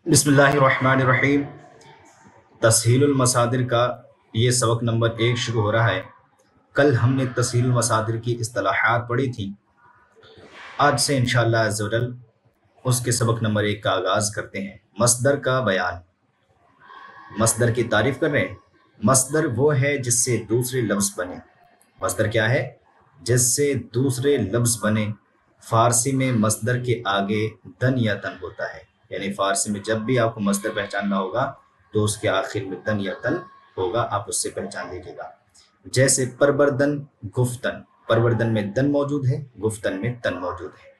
بسم اللہ الرحمن الرحیم۔ تسہیل المصادر کا یہ سبق نمبر 1 شروع ہو رہا ہے۔ کل ہم نے تسہیل المصادر کی اصطلاحات پڑھی تھیں۔ آج سے انشاءاللہ عز و جل اس کے سبق نمبر 1 کا آغاز کرتے ہیں۔ مصدر کا بیان۔ مصدر کی تعریف کر رہے ہیں۔ مصدر وہ ہے جس سے دوسرے لفظ بنے۔ مصدر کیا ہے؟ جس سے دوسرے لفظ بنے۔ فارسی میں مصدر کے آگے دن یا تن ہوتا ہے، یعنی فارسی میں جب بھی آپ کو مصدر پہچاننا ہوگا تو اس کے آخر میں تن یا تن ہوگا، آپ اس سے پہچان لیجیے گا۔ جیسے پروردن، گفتن۔ پروردن میں دن موجود ہے، گفتن میں تن موجود ہے۔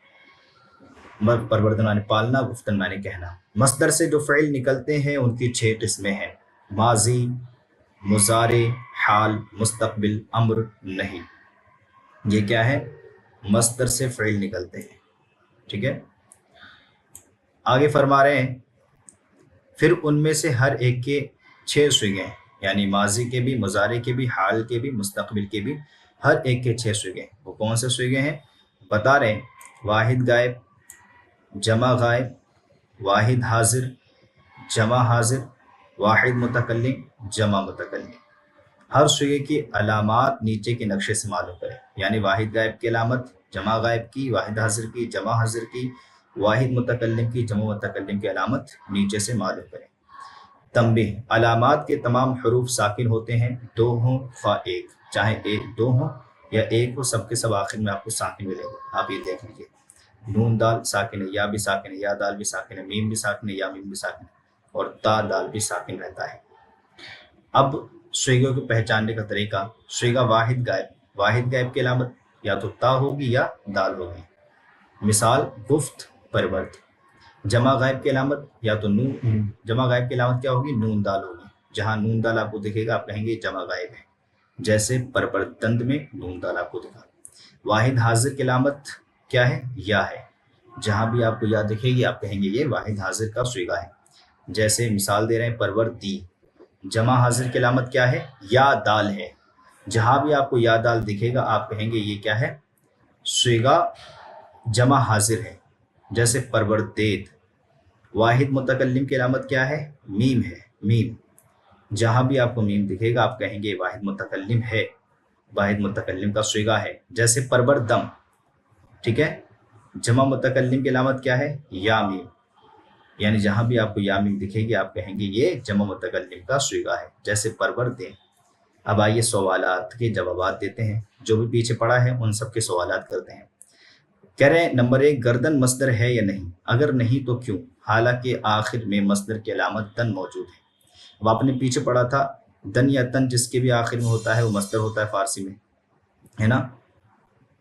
پروردن معنی پالنا، گفتن معنی کہنا۔ مصدر سے جو فعل نکلتے ہیں ان کی 6 قسمیں ہیں: ماضی، مضارع، حال، مستقبل، امر، نہیں۔ یہ کیا ہے؟ مصدر سے فعل نکلتے ہیں، ٹھیک ہے۔ آگے فرما رہے ہیں پھر ان میں سے ہر ایک کے 6 صیغے ہیں، یعنی ماضی کے بھی، مضارع کے بھی، حال کے بھی، مستقبل کے بھی، ہر ایک کے 6 صیغے ہیں۔ وہ کون سے صیغے ہیں بتا رہے ہیں؟ واحد غائب، جمع غائب، واحد حاضر، جمع حاضر، واحد متکلم، جمع متکلم۔ ہر صیغے کی علامات نیچے کے نقشے سے معلوم کریں، یعنی واحد غائب کی علامت، جمع غائب کی، واحد حاضر کی، جمع حاضر کی، واحد متکلم کی، جمع متکلم کی علامت نیچے سے معلوم کریں۔ تنبیہ: علامات کے تمام حروف ساکن ہوتے ہیں، 2 ہوں خواہ 1، چاہے 2 ہوں یا 1 ہو، سب کے سب آخر میں آپ کو ساکن ملے گا۔ آپ یہ دیکھ لیجیے، نون دال ساکن ہے، یا بھی ساکن ہے، یا دال بھی ساکن ہے، میم بھی ساکن ہے، یا میم بھی ساکن ہے، اور تا دال بھی ساکن رہتا ہے۔ اب صیغوں کو پہچاننے کا طریقہ۔ صیغہ واحد غائب۔ واحد غائب کی علامت یا تو تا ہوگی یا دال ہوگی۔ مثال: گفت، پرورد۔ جمع غائب کی علامت یا تو نون، جمع غائب کی علامت کیا ہوگی؟ نون دال ہوگی۔ جہاں نون دال آپ کو دکھے گا آپ کہیں گے جمع غائب ہے، جیسے پروردند میں نون دال آپ کو دکھا۔ واحد حاضر کی علامت کیا ہے؟ یا ہے۔ جہاں بھی آپ کو یا دکھے گی آپ کہیں گے یہ واحد حاضر کا صیغہ ہے، جیسے مثال دے رہے ہیں پروردی۔ جمع حاضر کی علامت کیا ہے؟ یا دال ہے۔ جہاں بھی آپ کو یا دال دکھے گا آپ کہیں گے یہ کیا ہے؟ صیغہ جمع حاضر ہے، جیسے پروردید۔ واحد متکلم کی علامت کیا ہے؟ میم ہے، میم۔ جہاں بھی آپ کو میم دکھے گا آپ کہیں گے واحد متکلم ہے، واحد متکلم کا صیغہ ہے، جیسے پروردم، ٹھیک ہے۔ جمع متکلم کی علامت کیا ہے؟ یا میم، یعنی جہاں بھی آپ کو یا میم دکھے گی آپ کہیں گے یہ جمع متکلم کا صیغہ ہے، جیسے پروردین۔ اب آئیے سوالات کے جوابات دیتے ہیں، جو بھی پیچھے پڑا ہے ان سب کے سوالات کرتے ہیں۔ کہہ رہے ہیں نمبر 1، گردن مصدر ہے یا نہیں؟ اگر نہیں تو کیوں؟ حالانکہ آخر میں مصدر کی علامت تن موجود ہے۔ اب آپ نے پیچھے پڑھا تھا دن یا تن جس کے بھی آخر میں ہوتا ہے وہ مصدر ہوتا ہے فارسی میں، ہے نا۔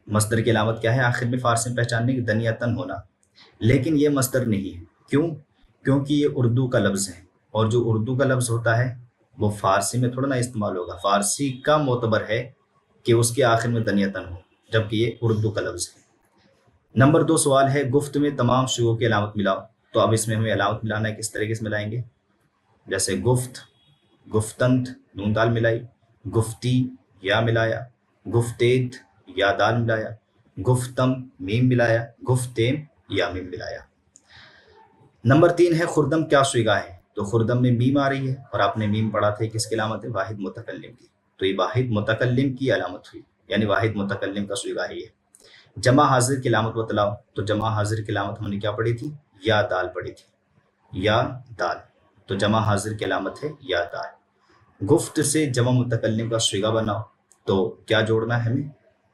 مصدر کی علامت کیا ہے آخر میں فارسی میں پہچاننے کی؟ دن یا تن ہونا۔ لیکن یہ مصدر نہیں ہے، کیوں؟ کیونکہ یہ اردو کا لفظ ہے، اور جو اردو کا لفظ ہوتا ہے وہ فارسی میں تھوڑا نا استعمال ہوگا۔ فارسی کا معتبر ہے کہ اس کے آخر میں دن یا تن ہو، جبکہ یہ اردو کا لفظ ہے۔ نمبر 2 سوال ہے، گفت میں تمام صیغوں کی علامت ملاؤ۔ تو اب اس میں ہمیں علامت ملانا ہے، کس طریقے سے ملائیں گے؟ جیسے گفت، گفتند، نون دال ملائی، گفتی، یا ملایا، گفتید، یا دال ملایا، گفتم، میم ملایا، گفتیم، یا میم ملایا۔ نمبر 3 ہے، خردم کیا صیغہ ہے؟ تو خردم میں میم آ رہی ہے، اور آپ نے میم پڑھا تھا کس کی علامت ہے؟ واحد متکلم کی۔ تو یہ واحد متکلم کی علامت ہوئی، یعنی واحد متکلم کا صیغہ ہے یہ۔ جمع حاضر کی علامت بتلاؤ۔ تو جمع حاضر کی علامت ہم نے کیا پڑھی تھی؟ یا دال پڑھی تھی، یا دال۔ تو جمع حاضر کی علامت ہے یا دال۔ گفت سے جمع متکلم کا صیغہ بناؤ۔ تو کیا جوڑنا ہے ہمیں؟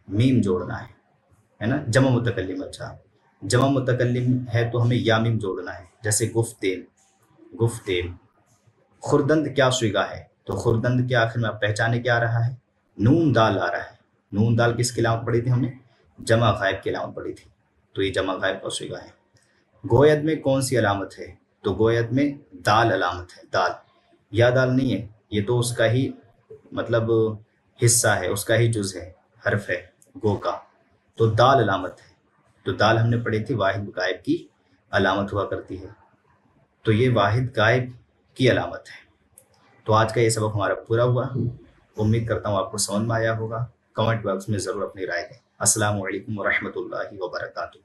میم جوڑنا ہے نا۔ جمع متکلم، اچھا جمع متکلم ہے تو ہمیں یا میم جوڑنا ہے، جیسے گفتین، گفتیم۔ خردند کیا صیغہ ہے؟ تو خردند کے آخر میں آپ پہچانے کیا آ رہا ہے؟ نون دال آ رہا ہے۔ نون دال کس کی علامت پڑھی تھی ہم نے؟ جمع غائب کی علامت پڑھی تھی، تو یہ جمع غائب کا صیغہ ہے۔ گوید میں کون سی علامت ہے؟ تو گوید میں دال علامت ہے، دال۔ یا دال نہیں ہے، یہ تو اس کا ہی مطلب حصہ ہے، اس کا ہی جز ہے، حرف ہے گو کا، تو دال علامت ہے۔ تو دال ہم نے پڑھی تھی واحد غائب کی علامت ہوا کرتی ہے، تو یہ واحد غائب کی علامت ہے۔ تو آج کا یہ سبق ہمارا پورا ہوا، امید کرتا ہوں آپ کو سمجھ میں آیا ہوگا۔ کمنٹ باکس میں ضرور اپنی رائے دیں۔ السلام علیکم ورحمۃ اللہ وبرکاتہ۔